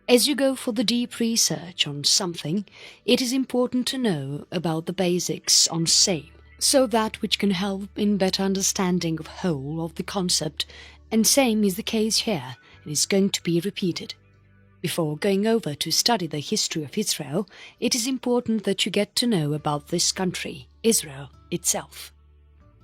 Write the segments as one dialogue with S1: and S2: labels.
S1: As you go for the deep research on something, it is important to know about the basics on same, so that which can help in better understanding of whole of the concept, and same is the case here and is going to be repeated. Before going over to study the history of Israel, it is important that you get to know about this country, Israel itself.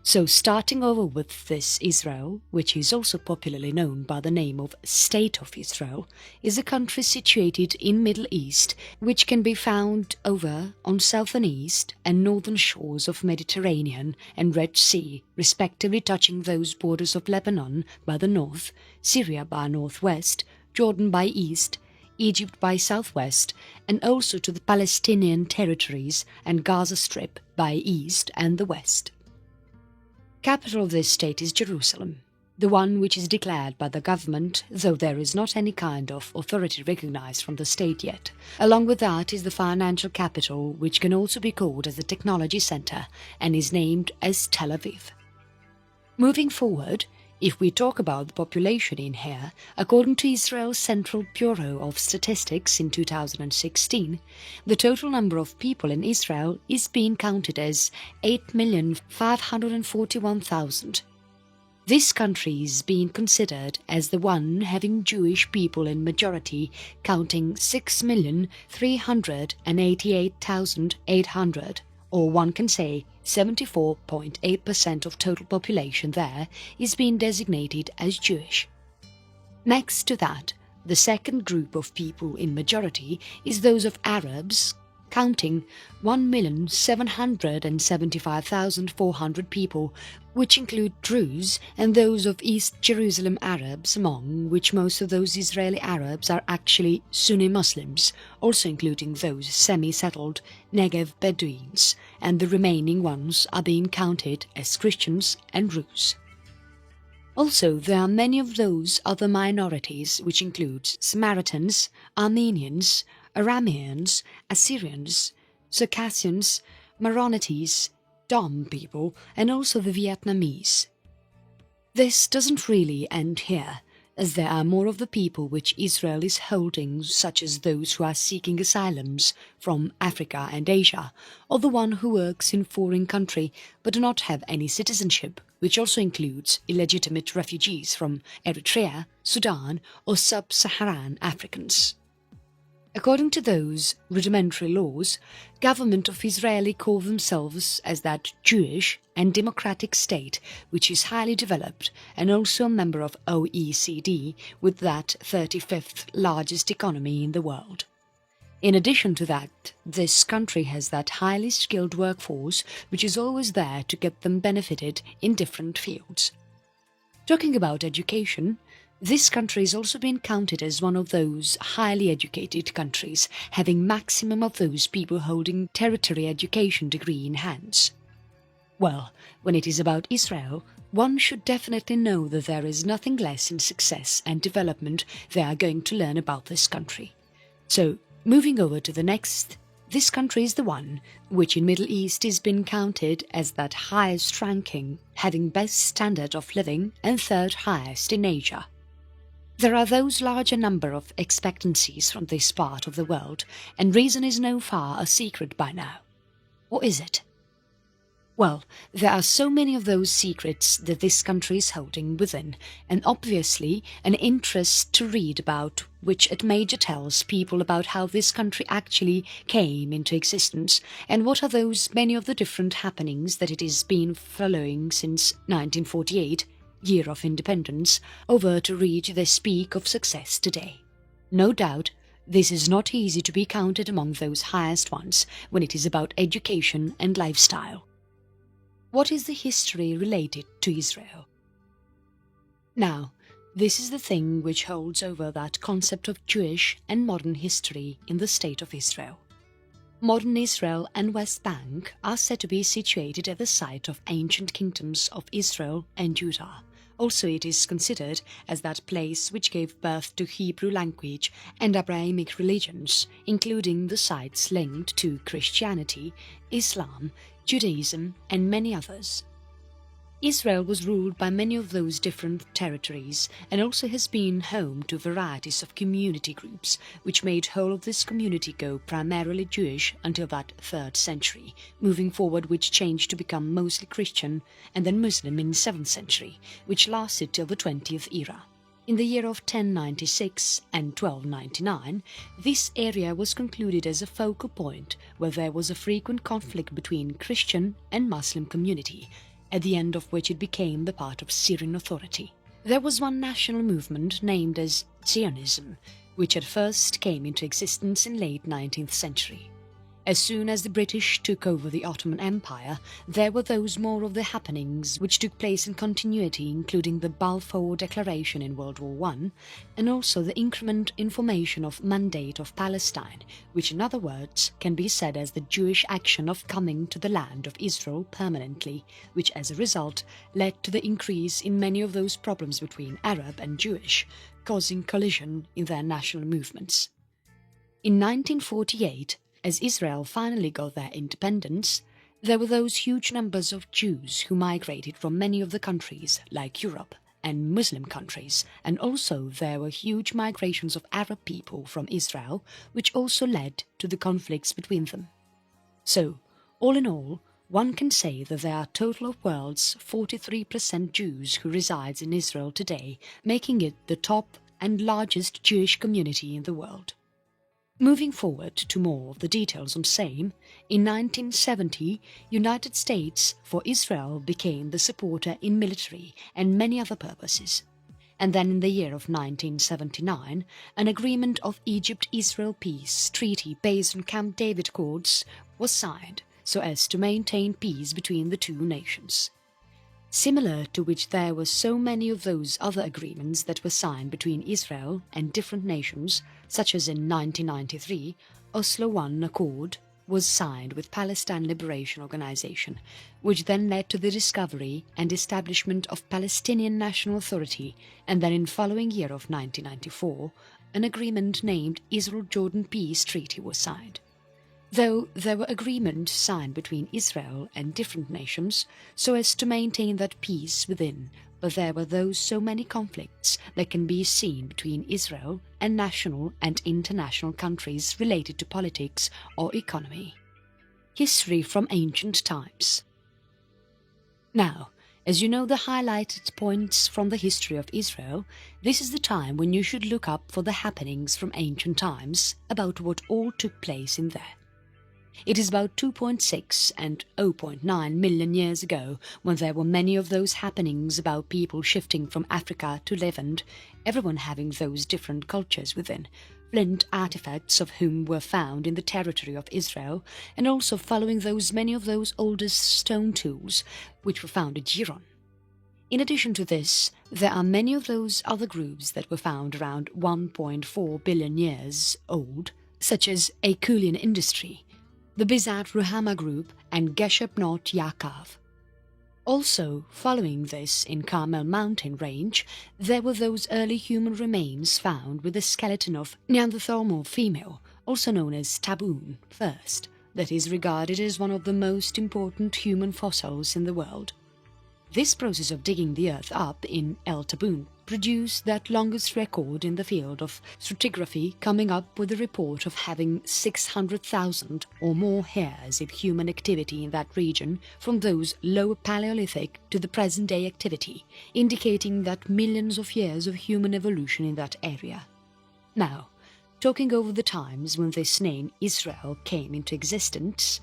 S1: So starting over with this Israel, which is also popularly known by the name of State of Israel, is a country situated in Middle East which can be found over on southern east and northern shores of Mediterranean and Red Sea, respectively touching those borders of Lebanon by the north, Syria by northwest, Jordan by east, Egypt by southwest, and also to the Palestinian territories and Gaza Strip by east and the west. Capital of this state is Jerusalem, the one which is declared by the government, though there is not any kind of authority recognized from the state yet. Along with that is the financial capital, which can also be called as the technology center and is named as Tel Aviv. Moving forward, if we talk about the population in here, according to Israel's Central Bureau of Statistics in 2016, the total number of people in Israel is being counted as 8,541,000. This country is being considered as the one having Jewish people in majority, counting 6,388,800, or one can say 74.8% of total population there is being designated as Jewish. Next to that, the second group of people in majority is those of Arabs, counting 1,775,400 people, which include Druze and those of East Jerusalem Arabs, among which most of those Israeli Arabs are actually Sunni Muslims, also including those semi-settled Negev Bedouins, and the remaining ones are being counted as Christians and Druze. Also, there are many of those other minorities which include Samaritans, Armenians, Arameans, Assyrians, Circassians, Maronites, Dom people, and also the Vietnamese. This doesn't really end here, as there are more of the people which Israel is holding, such as those who are seeking asylums from Africa and Asia, or the one who works in foreign country but do not have any citizenship, which also includes illegitimate refugees from Eritrea, Sudan, or sub-Saharan Africans. According to those rudimentary laws, government of Israel call themselves as that Jewish and democratic state which is highly developed and also a member of OECD with that 35th largest economy in the world. In addition to that, this country has that highly skilled workforce which is always there to get them benefited in different fields. Talking about education, this country is also being counted as one of those highly educated countries, having maximum of those people holding tertiary education degree in hands. Well, when it is about Israel, one should definitely know that there is nothing less in success and development they are going to learn about this country. So, moving over to the next, this country is the one which in Middle East is being counted as that highest ranking, having best standard of living and third highest in Asia. There are those larger number of expectancies from this part of the world, and reason is no far a secret by now. Or is it? Well, there are so many of those secrets that this country is holding within, and obviously an interest to read about, which at major tells people about how this country actually came into existence, and what are those many of the different happenings that it has been following since 1948, year of independence, over to reach this peak of success today. No doubt, this is not easy to be counted among those highest ones when it is about education and lifestyle. What is the history related to Israel? Now, this is the thing which holds over that concept of Jewish and modern history in the State of Israel. Modern Israel and West Bank are said to be situated at the site of ancient kingdoms of Israel and Judah. Also, it is considered as that place which gave birth to Hebrew language and Abrahamic religions, including the sites linked to Christianity, Islam, Judaism, and many others. Israel was ruled by many of those different territories and also has been home to varieties of community groups, which made whole of this community go primarily Jewish until that 3rd century, moving forward which changed to become mostly Christian and then Muslim in 7th century, which lasted till the 20th era. In the year of 1096 and 1299, this area was concluded as a focal point where there was a frequent conflict between Christian and Muslim community, at the end of which it became the part of Syrian authority. There was one national movement named as Zionism, which at first came into existence in late 19th century. As soon as the British took over the Ottoman Empire, there were those more of the happenings which took place in continuity, including the Balfour Declaration in World War I, and also the increment in formation of Mandate of Palestine, which in other words can be said as the Jewish action of coming to the land of Israel permanently, which as a result led to the increase in many of those problems between Arab and Jewish, causing collision in their national movements. In 1948, as Israel finally got their independence, there were those huge numbers of Jews who migrated from many of the countries like Europe and Muslim countries, and also there were huge migrations of Arab people from Israel, which also led to the conflicts between them. So, all in all, one can say that there are a total of world's 43% Jews who resides in Israel today, making it the top and largest Jewish community in the world. Moving forward to more of the details on same, in 1970, United States for Israel became the supporter in military and many other purposes. And then in the year of 1979, an agreement of Egypt-Israel peace treaty based on Camp David Accords was signed so as to maintain peace between the two nations. Similar to which there were so many of those other agreements that were signed between Israel and different nations, such as in 1993, Oslo I Accord was signed with Palestine Liberation Organization, which then led to the discovery and establishment of Palestinian National Authority, and then in following year of 1994, an agreement named Israel-Jordan Peace Treaty was signed. Though there were agreements signed between Israel and different nations so as to maintain that peace within, but there were those so many conflicts that can be seen between Israel and national and international countries related to politics or economy. History from ancient times. Now, as you know the highlighted points from the history of Israel, this is the time when you should look up for the happenings from ancient times about what all took place in there. It is about 2.6 and 0.9 million years ago when there were many of those happenings about people shifting from Africa to Levant, everyone having those different cultures within, flint artifacts of whom were found in the territory of Israel, and also following those many of those oldest stone tools which were found at Giron. In addition to this, there are many of those other groups that were found around 1.4 billion years old, such as Akulian industry, the Bizat Ruhama group and Gesher Bnot Yaakov. Also, following this in Carmel mountain range, there were those early human remains found with the skeleton of Neanderthal female, also known as Taboon first, that is regarded as one of the most important human fossils in the world. This process of digging the earth up in El Taboon produced that longest record in the field of stratigraphy, coming up with a report of having 600,000 or more hairs of human activity in that region from those lower Paleolithic to the present-day activity, indicating that millions of years of human evolution in that area. Now, talking over the times when this name Israel came into existence,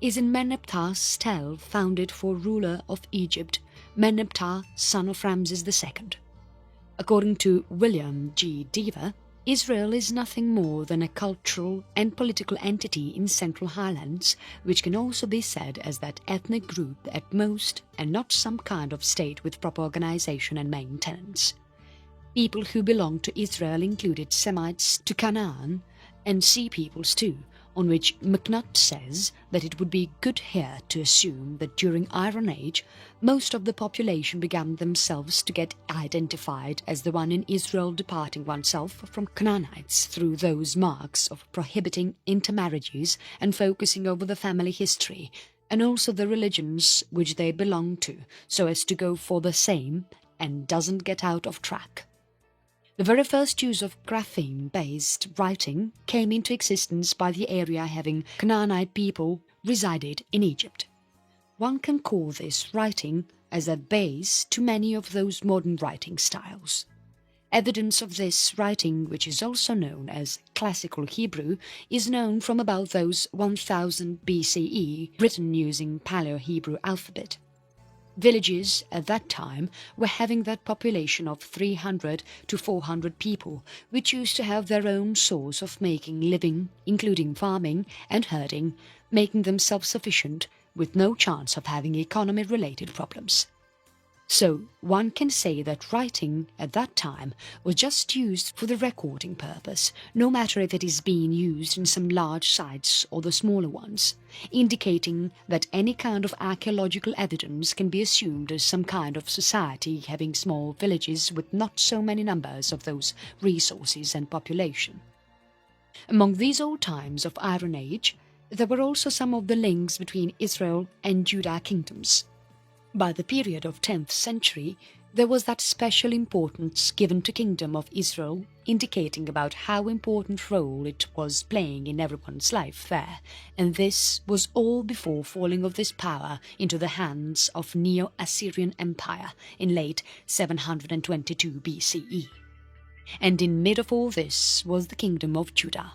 S1: is in Meneptah's tale founded for ruler of Egypt, Meneptah, son of Ramses II. According to William G. Deaver, Israel is nothing more than a cultural and political entity in Central Highlands, which can also be said as that ethnic group at most, and not some kind of state with proper organization and maintenance. People who belonged to Israel included Semites to Canaan and Sea peoples too, on which McNutt says that it would be good here to assume that during Iron Age, most of the population began themselves to get identified as the one in Israel, departing oneself from Canaanites through those marks of prohibiting intermarriages and focusing over the family history, and also the religions which they belong to, so as to go for the same and doesn't get out of track. The very first use of grapheme-based writing came into existence by the area having Canaanite people resided in Egypt. One can call this writing as a base to many of those modern writing styles. Evidence of this writing, which is also known as Classical Hebrew, is known from about those 1000 BCE, written using Paleo-Hebrew alphabet. Villages at that time were having that population of 300 to 400 people, which used to have their own source of making living, including farming and herding, making them self-sufficient with no chance of having economy-related problems. So one can say that writing at that time was just used for the recording purpose, no matter if it is being used in some large sites or the smaller ones, indicating that any kind of archaeological evidence can be assumed as some kind of society having small villages with not so many numbers of those resources and population. Among these old times of Iron Age, there were also some of the links between Israel and Judah kingdoms. By the period of 10th century, there was that special importance given to Kingdom of Israel, indicating about how important role it was playing in everyone's life there, and this was all before falling of this power into the hands of Neo-Assyrian Empire in late 722 BCE. And in mid of all this was the Kingdom of Judah,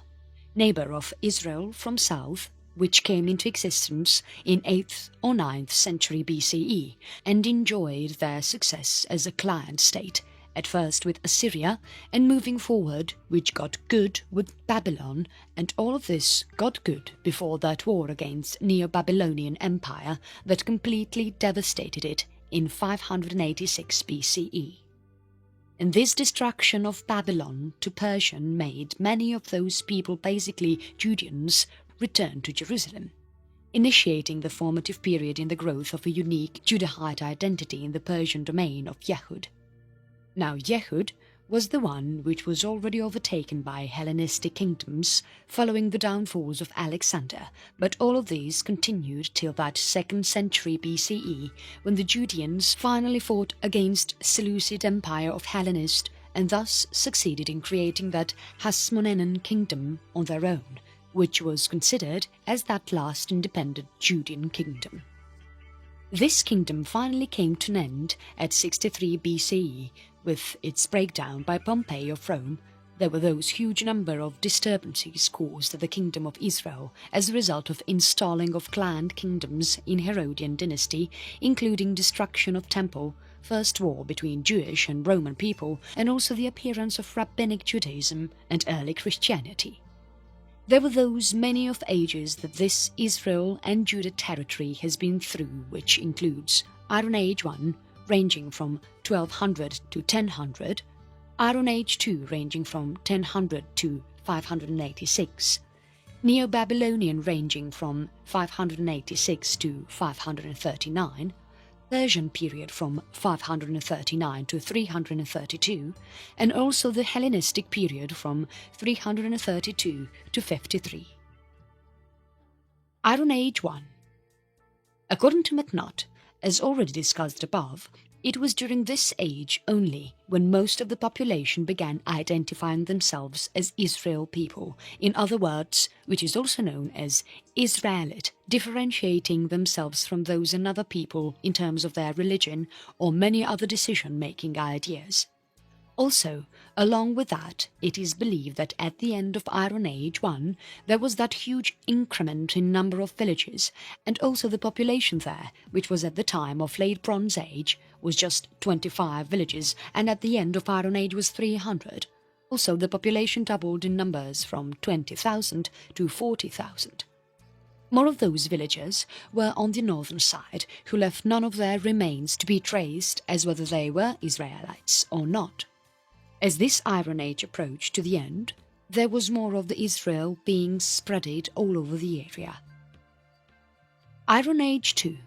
S1: neighbor of Israel from south, which came into existence in 8th or 9th century BCE and enjoyed their success as a client state, at first with Assyria and moving forward, which got good with Babylon, and all of this got good before that war against Neo-Babylonian Empire that completely devastated it in 586 BCE. And this destruction of Babylon to Persian made many of those people, basically Judeans, return to Jerusalem, initiating the formative period in the growth of a unique Judahite identity in the Persian domain of Yehud. Now Yehud was the one which was already overtaken by Hellenistic kingdoms following the downfalls of Alexander, but all of these continued till that 2nd century BCE, when the Judeans finally fought against Seleucid Empire of Hellenist and thus succeeded in creating that Hasmonean kingdom on their own, which was considered as that last independent Judean kingdom. This kingdom finally came to an end at 63 BCE, with its breakdown by Pompey of Rome. There were those huge number of disturbances caused at the Kingdom of Israel as a result of installing of clan kingdoms in Herodian dynasty, including destruction of temple, first war between Jewish and Roman people, and also the appearance of Rabbinic Judaism and early Christianity. There were those many of ages that this Israel and Judah territory has been through, which includes Iron Age I, ranging from 1200 to 1000, Iron Age II ranging from 1000 to 586, Neo-Babylonian ranging from 586 to 539, Persian period from 539 to 332, and also the Hellenistic period from 332 to 53. Iron Age I. According to McNutt, as already discussed above, it was during this age only when most of the population began identifying themselves as Israel people, in other words, which is also known as Israelite, differentiating themselves from those another people in terms of their religion or many other decision-making ideas. Also, along with that, it is believed that at the end of Iron Age I, there was that huge increment in number of villages, and also the population there, which was at the time of Late Bronze Age, was just 25 villages, and at the end of Iron Age was 300. Also, the population doubled in numbers from 20,000 to 40,000. More of those villagers were on the northern side, who left none of their remains to be traced as whether they were Israelites or not. As this Iron Age approached to the end, there was more of the Israel being spreaded all over the area. Iron Age II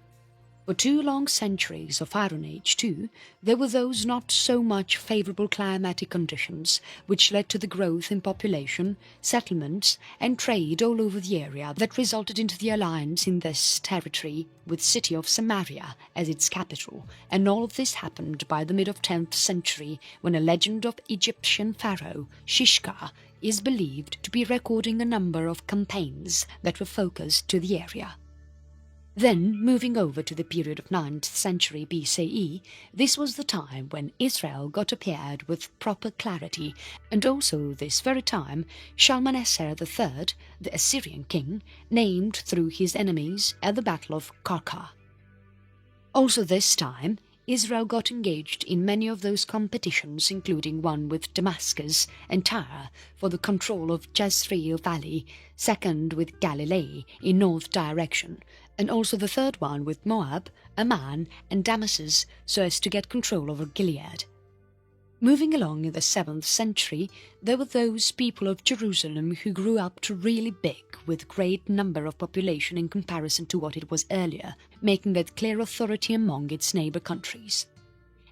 S1: For 2 long centuries of Iron Age too, there were those not so much favourable climatic conditions which led to the growth in population, settlements and trade all over the area that resulted into the alliance in this territory with city of Samaria as its capital, and all of this happened by the mid of 10th century when a legend of Egyptian pharaoh Shishka is believed to be recording a number of campaigns that were focused to the area. Then, moving over to the period of 9th century BCE, this was the time when Israel got appeared with proper clarity, and also this very time Shalmaneser III, the Assyrian king, named through his enemies at the Battle of Karkar. Also this time, Israel got engaged in many of those competitions, including one with Damascus and Tyre for the control of Jezreel Valley, second with Galilee in north direction, and also the third one with Moab, Ammon and Damascus so as to get control over Gilead. Moving along in the 7th century, there were those people of Jerusalem who grew up to really big with great number of population in comparison to what it was earlier, making it clear authority among its neighbour countries.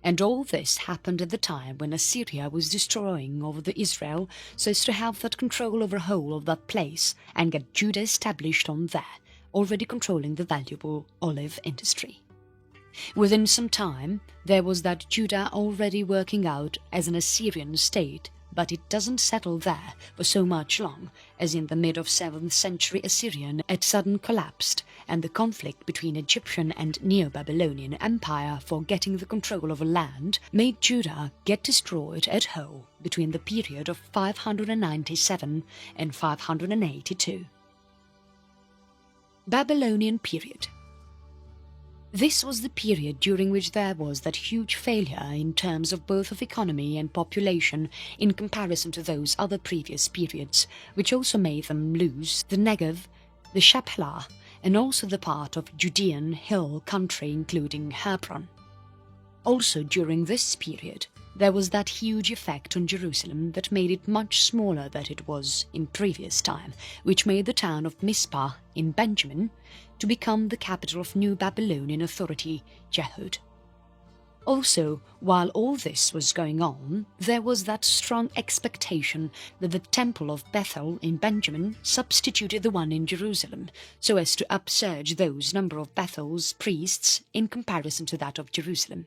S1: And all this happened at the time when Assyria was destroying over the Israel so as to have that control over whole of that place and get Judah established on there, already controlling the valuable olive industry. Within some time, there was that Judah already working out as an Assyrian state, but it doesn't settle there for so much long, as in the mid of 7th century Assyrian had sudden collapsed, and the conflict between Egyptian and Neo-Babylonian Empire for getting the control over land made Judah get destroyed at whole between the period of 597 and 582. Babylonian period. This was the period during which there was that huge failure in terms of both of economy and population in comparison to those other previous periods, which also made them lose the Negev, the Shephelah, and also the part of Judean hill country including Hebron. Also during this period, there was that huge effect on Jerusalem that made it much smaller than it was in previous time, which made the town of Mizpah in Benjamin to become the capital of New Babylonian authority, Jehud. Also, while all this was going on, there was that strong expectation that the temple of Bethel in Benjamin substituted the one in Jerusalem, so as to upsurge those number of Bethel's priests in comparison to that of Jerusalem.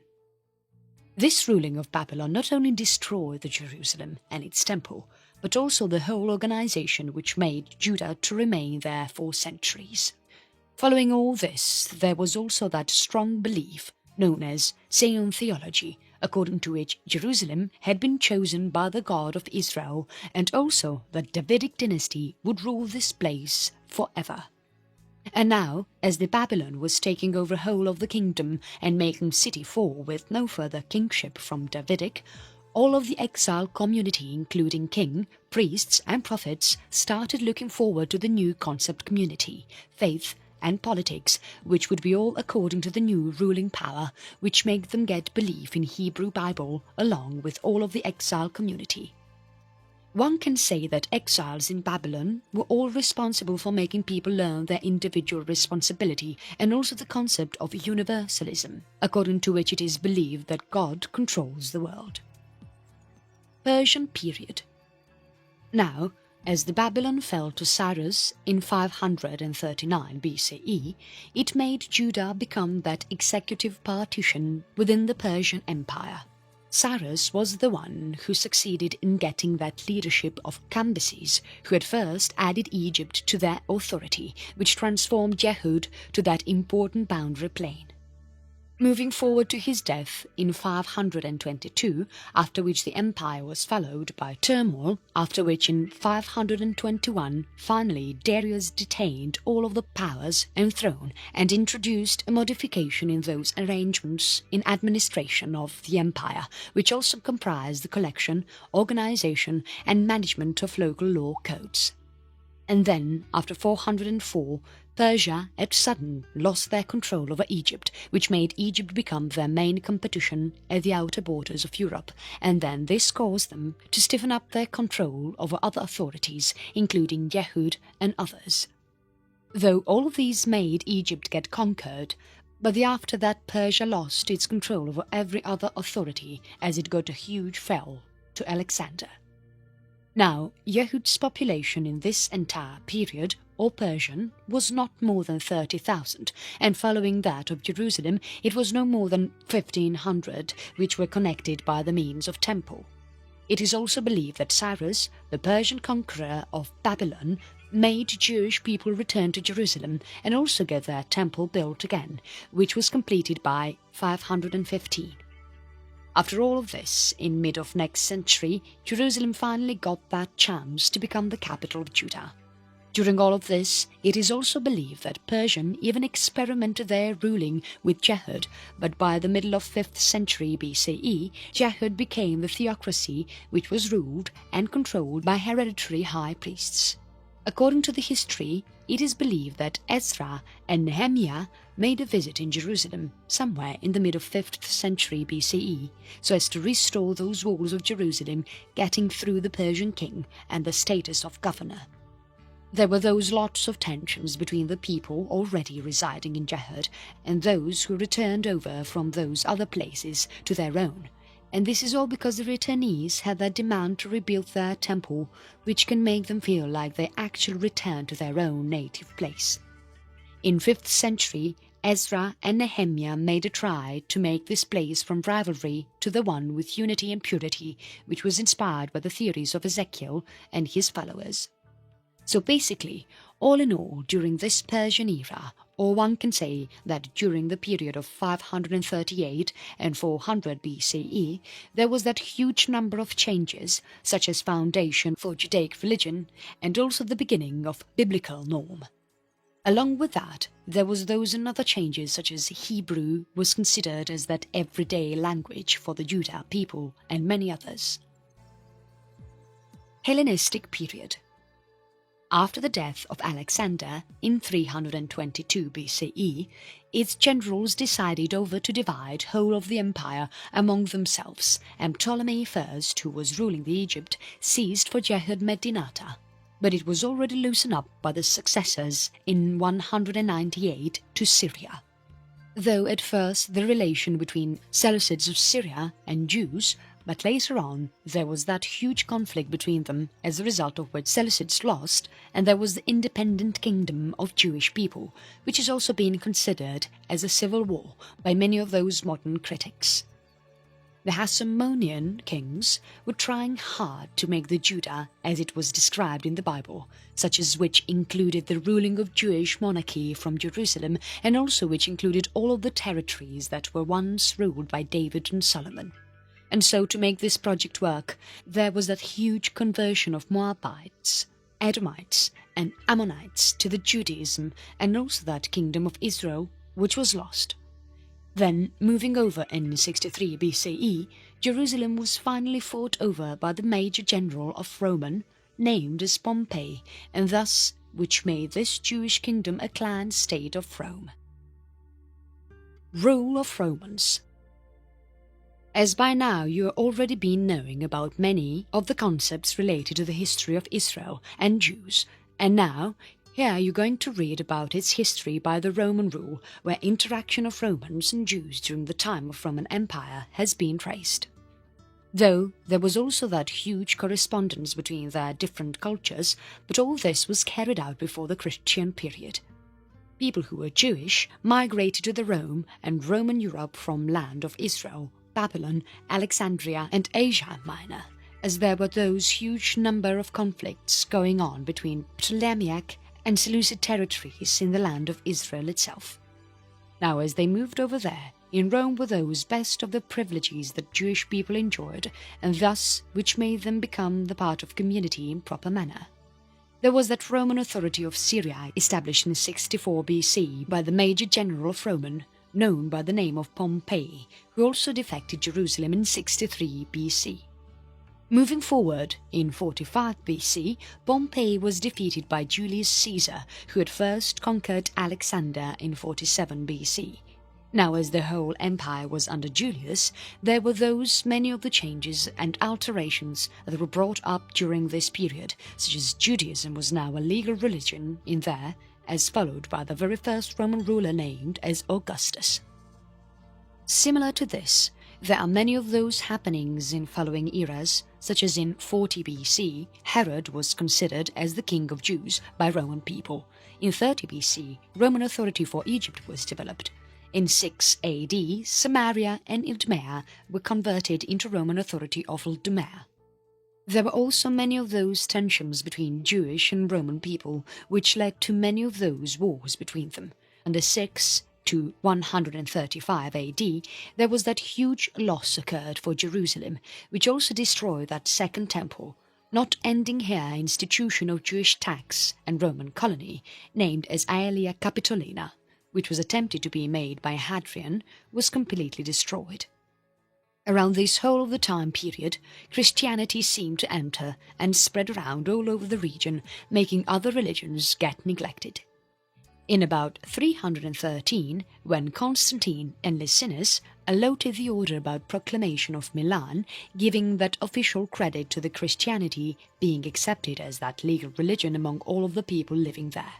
S1: This ruling of Babylon not only destroyed the Jerusalem and its temple, but also the whole organization which made Judah to remain there for centuries. Following all this, there was also that strong belief known as Sion theology, according to which Jerusalem had been chosen by the God of Israel, and also that Davidic dynasty would rule this place forever. And now, as the Babylon was taking over whole of the kingdom and making city 4 with no further kingship from Davidic, all of the exile community, including king, priests and prophets, started looking forward to the new concept community, faith and politics, which would be all according to the new ruling power, which made them get belief in Hebrew Bible along with all of the exile community. One can say that exiles in Babylon were all responsible for making people learn their individual responsibility and also the concept of universalism, according to which it is believed that God controls the world. Persian period. Now, as the Babylon fell to Cyrus in 539 BCE, it made Judah become that executive partition within the Persian Empire. Cyrus was the one who succeeded in getting that leadership of Cambyses, who at first added Egypt to their authority, which transformed Jehud to that important boundary plain. Moving forward to his death in 522, after which the empire was followed by turmoil, after which in 521 finally Darius detained all of the powers and throne and introduced a modification in those arrangements in administration of the empire, which also comprised the collection, organization and management of local law codes. And then, after 404, Persia at sudden lost their control over Egypt, which made Egypt become their main competition at the outer borders of Europe, and then this caused them to stiffen up their control over other authorities, including Jehud and others. Though all of these made Egypt get conquered, But after that Persia lost its control over every other authority as it got a huge fall to Alexander. Now, Yehud's population in this entire period, or Persian, was not more than 30,000, and following that of Jerusalem it was no more than 1,500, which were connected by the means of temple. It is also believed that Cyrus, the Persian conqueror of Babylon, made Jewish people return to Jerusalem and also get their temple built again, which was completed by 515. After all of this, in mid of next century, Jerusalem finally got that chance to become the capital of Judah. During all of this, it is also believed that Persian even experimented their ruling with Jehud, but by the middle of 5th century BCE, Jehud became the theocracy which was ruled and controlled by hereditary high priests. According to the history, it is believed that Ezra and Nehemiah made a visit in Jerusalem somewhere in the mid of 5th century BCE, so as to restore those walls of Jerusalem, getting through the Persian king and the status of governor. There were those lots of tensions between the people already residing in Jehud and those who returned over from those other places to their own, and this is all because the returnees had their demand to rebuild their temple, which can make them feel like they actually returned to their own native place. In 5th century, Ezra and Nehemiah made a try to make this place from rivalry to the one with unity and purity, which was inspired by the theories of Ezekiel and his followers. So basically, all in all, during this Persian era, or one can say that during the period of 538 and 400 BCE, there was that huge number of changes, such as foundation for Judaic religion and also the beginning of biblical norm. Along with that, there was those and other changes such as Hebrew was considered as that everyday language for the Judah people and many others. Hellenistic period. After the death of Alexander in 322 BCE, its generals decided over to divide whole of the empire among themselves, and Ptolemy I, who was ruling the Egypt, seized for Jehud Medinata, but it was already loosened up by the successors in 198 to Syria. Though at first the relation between Seleucids of Syria and Jews, but later on there was that huge conflict between them, as a result of which Seleucids lost, and there was the independent kingdom of Jewish people, which is also being considered as a civil war by many of those modern critics. The Hasmonean kings were trying hard to make the Judah as it was described in the Bible, such as which included the ruling of Jewish monarchy from Jerusalem, and also which included all of the territories that were once ruled by David and Solomon. And so to make this project work, there was that huge conversion of Moabites, Edomites and Ammonites to the Judaism, and also that kingdom of Israel, which was lost. Then, moving over in 63 BCE, Jerusalem was finally fought over by the major general of Roman, named as Pompey, and thus which made this Jewish kingdom a clan state of Rome. Rule of Romans. As by now you have already been knowing about many of the concepts related to the history of Israel and Jews, and now here you're going to read about its history by the Roman rule, where interaction of Romans and Jews during the time of Roman Empire has been traced. Though there was also that huge correspondence between their different cultures, but all this was carried out before the Christian period. People who were Jewish migrated to the Rome and Roman Europe from land of Israel, Babylon, Alexandria and Asia Minor, as there were those huge number of conflicts going on between Ptolemaic and Seleucid territories in the land of Israel itself. Now as they moved over there, in Rome were those best of the privileges that Jewish people enjoyed, and thus which made them become the part of community in proper manner. There was that Roman authority of Syria established in 64 BC by the major general of Roman, known by the name of Pompey, who also defected Jerusalem in 63 BC. Moving forward, in 45 BC, Pompey was defeated by Julius Caesar, who had first conquered Alexander in 47 BC. Now as the whole empire was under Julius, there were many of the changes and alterations that were brought up during this period, such as Judaism was now a legal religion in there, as followed by the very first Roman ruler named as Augustus. Similar to this, there are many of those happenings in following eras, such as in 40 BC, Herod was considered as the king of Jews by Roman people. In 30 BC, Roman authority for Egypt was developed. In 6 AD, Samaria and Idumea were converted into Roman authority of Idumea. There were also many of those tensions between Jewish and Roman people, which led to many of those wars between them. Under 6 to 135 AD, there was that huge loss occurred for Jerusalem, which also destroyed that second temple, not ending here institution of Jewish tax and Roman colony, named as Aelia Capitolina, which was attempted to be made by Hadrian, was completely destroyed. Around this whole of the time period, Christianity seemed to enter and spread around all over the region, making other religions get neglected. In about 313, when Constantine and Licinius allotted the order about proclamation of Milan, giving that official credit to the Christianity being accepted as that legal religion among all of the people living there.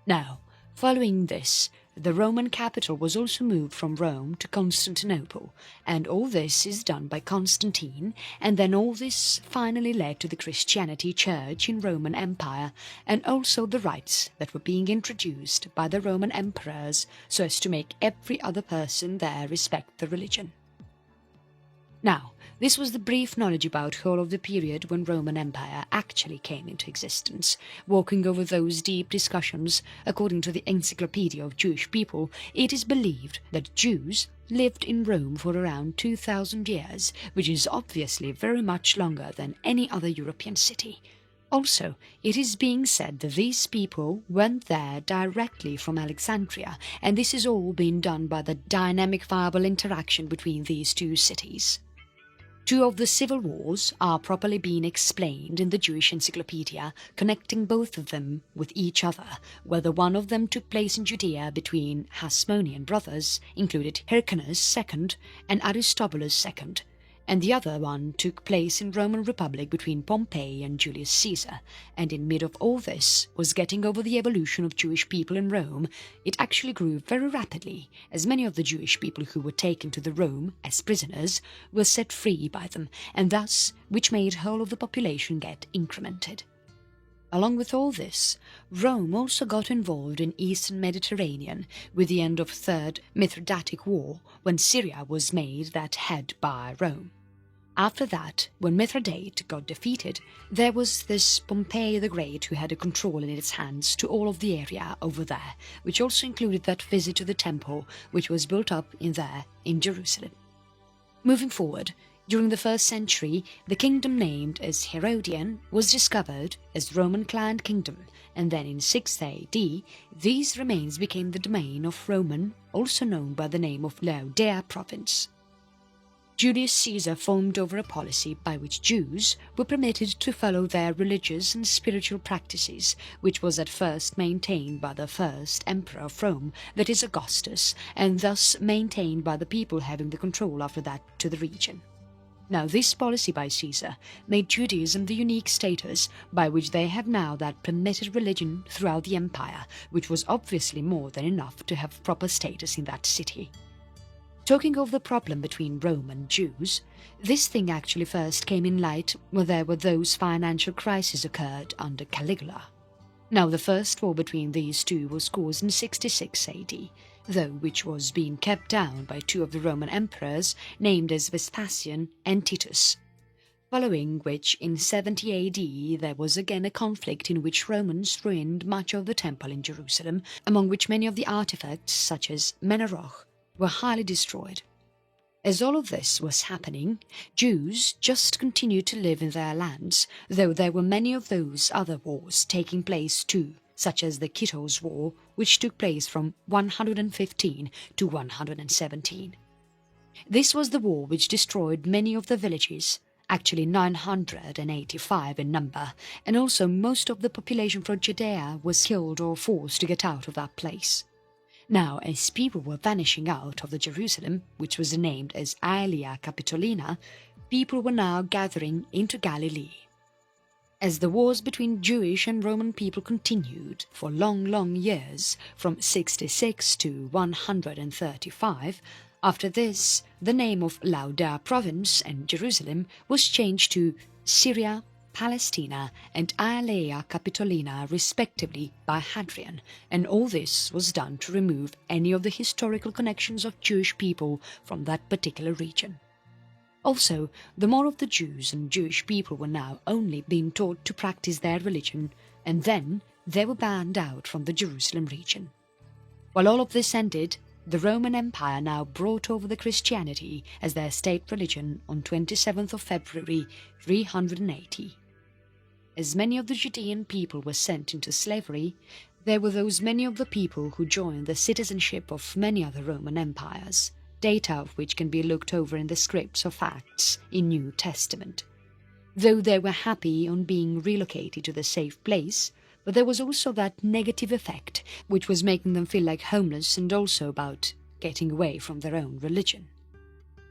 S1: Now, following this, the Roman capital was also moved from Rome to Constantinople, and all this is done by Constantine, and then all this finally led to the Christianity Church in Roman Empire, and also the rites that were being introduced by the Roman emperors so as to make every other person there respect the religion. Now, this was the brief knowledge about whole of the period when Roman Empire actually came into existence. Walking over those deep discussions, according to the Encyclopedia of Jewish People, it is believed that Jews lived in Rome for around 2000 years, which is obviously very much longer than any other European city. Also, it is being said that these people went there directly from Alexandria, and this is all being done by the dynamic viable interaction between these two cities. Two of the civil wars are properly being explained in the Jewish Encyclopedia, connecting both of them with each other, whether one of them took place in Judea between Hasmonean brothers, included Hyrcanus II and Aristobulus II, and the other one took place in Roman Republic between Pompey and Julius Caesar, and in mid of all this was getting over the evolution of Jewish people in Rome. It actually grew very rapidly, as many of the Jewish people who were taken to the Rome as prisoners were set free by them, and thus which made whole of the population get incremented. Along with all this, Rome also got involved in Eastern Mediterranean with the end of Third Mithridatic War, when Syria was made that head by Rome. After that, when Mithridate got defeated, there was this Pompey the Great who had a control in its hands to all of the area over there, which also included that visit to the temple which was built up in there in Jerusalem. Moving forward, during the 1st century, the kingdom named as Herodian was discovered as Roman Client Kingdom, and then in 6 AD, these remains became the domain of Roman, also known by the name of Laodicea province. Julius Caesar formed over a policy by which Jews were permitted to follow their religious and spiritual practices, which was at first maintained by the first emperor of Rome, that is Augustus, and thus maintained by the people having the control after that to the region. Now, this policy by Caesar made Judaism the unique status by which they have now that permitted religion throughout the empire, which was obviously more than enough to have proper status in that city. Talking of the problem between Rome and Jews, this thing actually first came in light when there were those financial crises occurred under Caligula. Now, the first war between these two was caused in 66 AD, though which was being kept down by two of the Roman emperors named as Vespasian and Titus. Following which, in 70 AD, there was again a conflict in which Romans ruined much of the temple in Jerusalem, among which many of the artifacts, such as Menorach, were highly destroyed. As all of this was happening, Jews just continued to live in their lands, though there were many of those other wars taking place too, such as the Kittos War, which took place from 115 to 117. This was the war which destroyed many of the villages, actually 985 in number, and also most of the population from Judea was killed or forced to get out of that place. Now, as people were vanishing out of the Jerusalem, which was named as Aelia Capitolina, people were now gathering into Galilee. As the wars between Jewish and Roman people continued for long years, from 66 to 135, after this, the name of Lauda province and Jerusalem was changed to Syria, Palestina and Aelia Capitolina respectively by Hadrian, and all this was done to remove any of the historical connections of Jewish people from that particular region. Also, the more of the Jews and Jewish people were now only being taught to practice their religion, and then they were banned out from the Jerusalem region. While all of this ended, the Roman Empire now brought over the Christianity as their state religion on 27th of February 380. As many of the Judean people were sent into slavery, there were those many of the people who joined the citizenship of many other Roman empires, data of which can be looked over in the scripts of Acts in New Testament. Though they were happy on being relocated to the safe place, but there was also that negative effect which was making them feel like homeless and also about getting away from their own religion.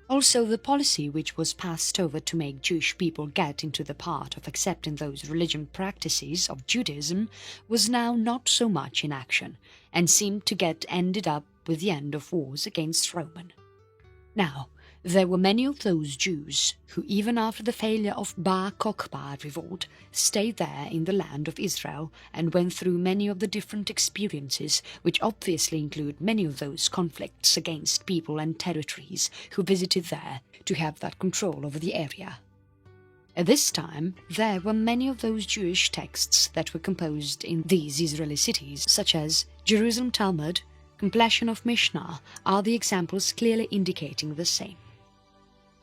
S1: Also, the policy which was passed over to make Jewish people get into the part of accepting those religion practices of Judaism was now not so much in action, and seemed to get ended up with the end of wars against Roman. Now, there were many of those Jews who, even after the failure of Bar Kokhba revolt, stayed there in the land of Israel and went through many of the different experiences, which obviously include many of those conflicts against people and territories who visited there to have that control over the area. At this time, there were many of those Jewish texts that were composed in these Israeli cities, such as Jerusalem Talmud, completion of Mishnah are the examples clearly indicating the same.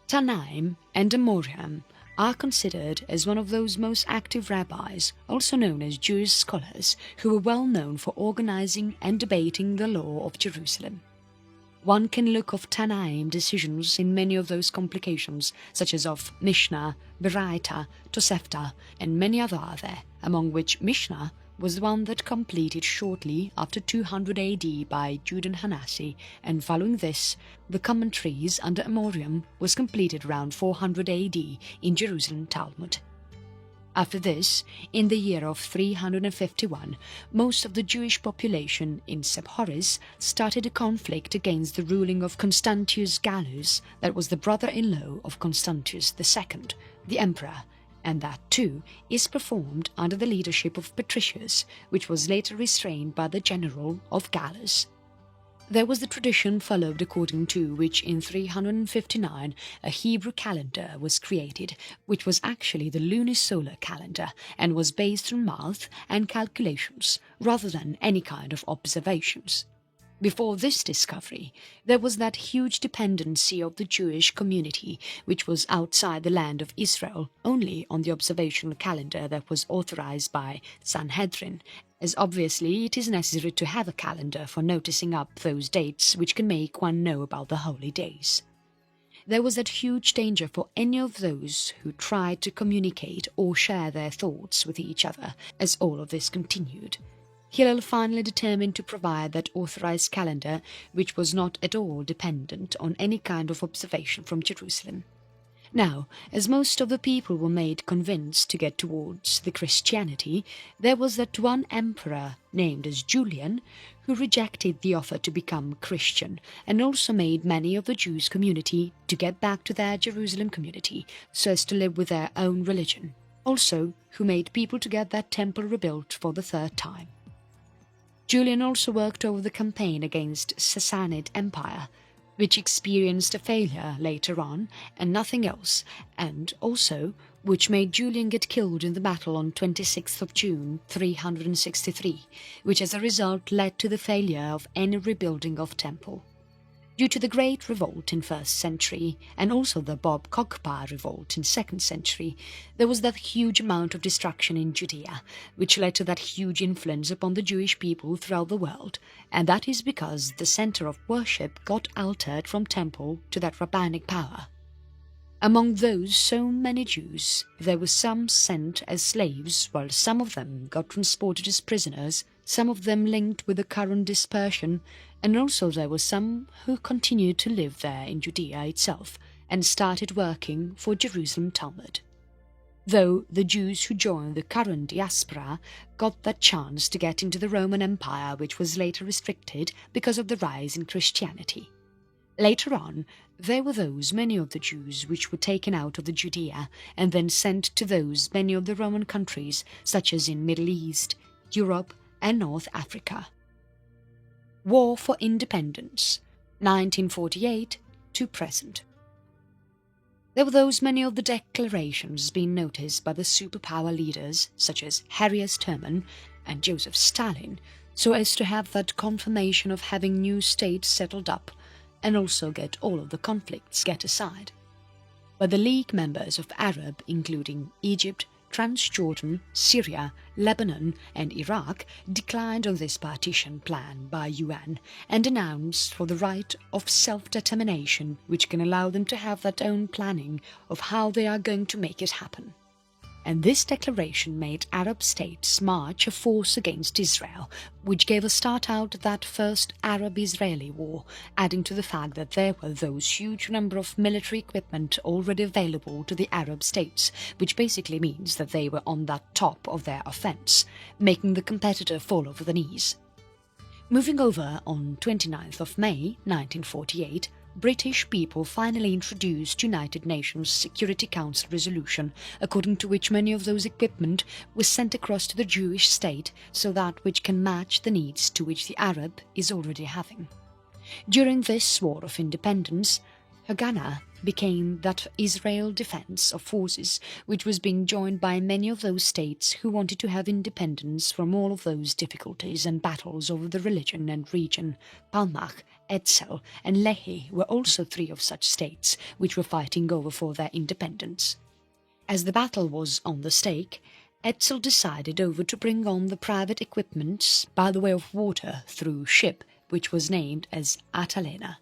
S1: Tanaim and Amoraim are considered as one of those most active rabbis, also known as Jewish scholars, who were well known for organizing and debating the law of Jerusalem. One can look of Tanaim decisions in many of those complications, such as of Mishnah, Beraita, Tosefta, and many other are there, among which Mishnah was the one that completed shortly after 200 AD by Judan Hanasi, and following this, the commentaries under Amoraim was completed around 400 AD in Jerusalem Talmud. After this, in the year of 351, most of the Jewish population in Sepphoris started a conflict against the ruling of Constantius Gallus, that was the brother-in-law of Constantius II, the emperor, and that too is performed under the leadership of Patricius, which was later restrained by the general of Gallus. There was the tradition followed according to which in 359 a Hebrew calendar was created, which was actually the lunisolar calendar and was based on math and calculations rather than any kind of observations. Before this discovery, there was that huge dependency of the Jewish community which was outside the land of Israel only on the observational calendar that was authorized by Sanhedrin, as obviously it is necessary to have a calendar for noticing up those dates which can make one know about the holy days. There was that huge danger for any of those who tried to communicate or share their thoughts with each other as all of this continued. Hillel finally determined to provide that authorized calendar which was not at all dependent on any kind of observation from Jerusalem. Now, as most of the people were made convinced to get towards the Christianity, there was that one emperor named as Julian who rejected the offer to become Christian and also made many of the Jews' community to get back to their Jerusalem community so as to live with their own religion, also who made people to get that temple rebuilt for the third time. Julian also worked over the campaign against Sassanid Empire, which experienced a failure later on and nothing else, and also which made Julian get killed in the battle on 26th of June 363, which as a result led to the failure of any rebuilding of temple. Due to the Great Revolt in 1st century and also the Bob Kokhba revolt in 2nd century, there was that huge amount of destruction in Judea, which led to that huge influence upon the Jewish people throughout the world, and that is because the center of worship got altered from temple to that rabbinic power. Among those so many Jews, there were some sent as slaves, while some of them got transported as prisoners, some of them linked with the current dispersion, and also there were some who continued to live there in Judea itself and started working for Jerusalem Talmud. though the Jews who joined the current diaspora got that chance to get into the Roman Empire, which was later restricted because of the rise in Christianity. Later on, there were many of the Jews which were taken out of the Judea and then sent to many of the Roman countries, such as in Middle East, Europe and North Africa. War for Independence, 1948 to present. There were many of the declarations being noticed by the superpower leaders such as Harry S. Truman and Joseph Stalin, so as to have that confirmation of having new states settled up and also get all of the conflicts set aside. But the League members of Arab, including Egypt, Transjordan, Syria, Lebanon and Iraq, declined on this partition plan by UN and announced for the right of self-determination, which can allow them to have their own planning of how they are going to make it happen. And this declaration made Arab states march a force against Israel, which gave a start out to that first Arab-Israeli war, adding to the fact that there were huge number of military equipment already available to the Arab states, which basically means that they were on that top of their offense, making the competitor fall over the knees. Moving over on 29th of May 1948, British people finally introduced United Nations Security Council resolution, according to which many of those equipment was sent across to the Jewish state so that which can match the needs to which the Arab is already having. During this War of Independence, Haganah became that Israel Defense of Forces, which was being joined by many of those states who wanted to have independence from all of those difficulties and battles over the religion and region. Palmach, Etzel and Lehi were also three of such states which were fighting over for their independence. As the battle was on the stake, Etzel decided over to bring on the private equipments by the way of water through ship, which was named as Atalena.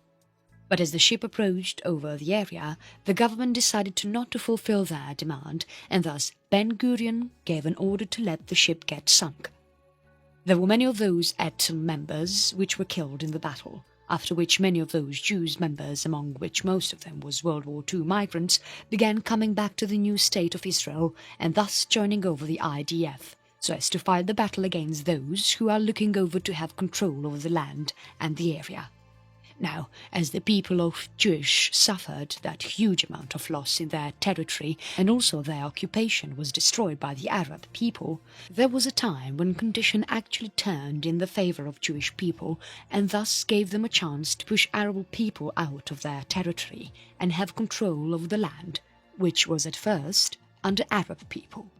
S1: But as the ship approached over the area, the government decided not to fulfill their demand, and thus Ben-Gurion gave an order to let the ship get sunk. There were many of those Etzel members which were killed in the battle, after which many of those Jews members, among which most of them was World War II migrants, began coming back to the new state of Israel and thus joining over the IDF, so as to fight the battle against those who are looking over to have control over the land and the area. Now, as the people of Jewish suffered that huge amount of loss in their territory and also their occupation was destroyed by the Arab people, there was a time when condition actually turned in the favour of Jewish people and thus gave them a chance to push Arab people out of their territory and have control of the land, which was at first under Arab people.